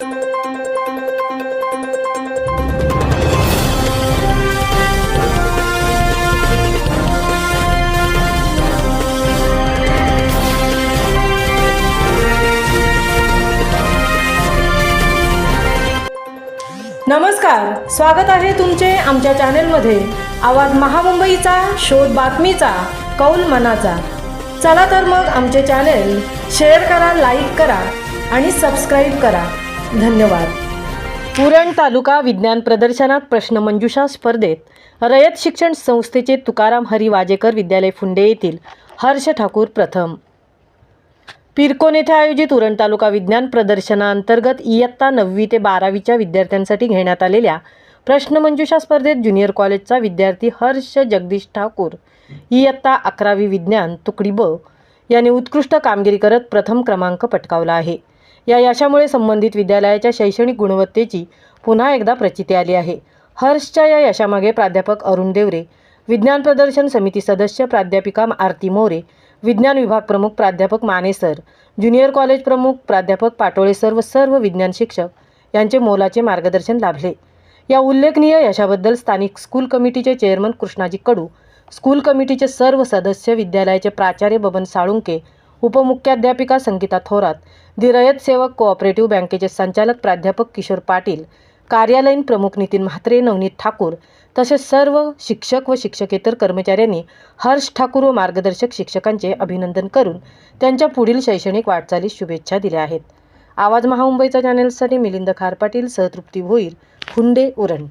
नमस्कार, स्वागत आहे तुमचे आमच्या चॅनेलमध्ये। आवाज महामुंबईचा, शोध बातमीचा, कौल मनाचा। चला तर मग आमचे चॅनेल शेअर करा, लाईक करा आणि सबस्क्राईब करा। धन्यवाद। उरण तालुका विज्ञान प्रदर्शनात प्रश्नमंजुषा स्पर्धेत रयत शिक्षण संस्थेचे तुकाराम हरी वाजेकर विद्यालय फुंडे येथील हर्ष ठाकूर प्रथम। पिरकोन येथे आयोजित उरण तालुका विज्ञान प्रदर्शनाअंतर्गत इयत्ता 9वी ते 12वीच्या विद्यार्थ्यांसाठी घेण्यात आलेल्या प्रश्नमंजुषा स्पर्धेत ज्युनियर कॉलेजचा विद्यार्थी हर्ष जगदीश ठाकूर इयत्ता 11वी विज्ञान तुकडी ब यांनी उत्कृष्ट कामगिरी करत प्रथम क्रमांक पटकावला आहे। या यशामुळे संबंधित विद्यालयाच्या शैक्षणिक गुणवत्तेची पुन्हा एकदा प्रचिती आली आहे। हर्षच्या या यशामागे प्राध्यापक अरुण देवरे, विज्ञान प्रदर्शन समिती सदस्य प्राध्यापिका आरती मोरे, विज्ञान विभाग प्रमुख प्राध्यापक माने सर, ज्युनियर कॉलेज प्रमुख प्राध्यापक पाटोळे सर व सर्व विज्ञान शिक्षक यांचे मोलाचे मार्गदर्शन लाभले। या उल्लेखनीय यशाबद्दल स्थानिक स्कूल कमिटीचे चेअरमन कृष्णाजी कडू, स्कूल कमिटीचे सर्व सदस्य, विद्यालयाचे प्राचार्य बबन साळुंके, उपमुख्याध्यापिका संगीता थोरात, रयत सेवक कोऑपरेटिव्ह बँकेचे संचालक प्राध्यापक किशोर पाटील, कार्यालयीन प्रमुख नितीन म्हात्रे, नवनीत ठाकूर तसेच सर्व शिक्षक व शिक्षकेतर कर्मचाऱ्यांनी हर्ष ठाकूर व मार्गदर्शक शिक्षकांचे अभिनंदन करून त्यांच्या पुढील शैक्षणिक वाटचालीस शुभेच्छा दिल्या आहेत। आवाज महामुंबईचा चॅनेलसाठी मिलिंद खार पाटील, सहतृप्ती भोईर, फुंडे, उरण।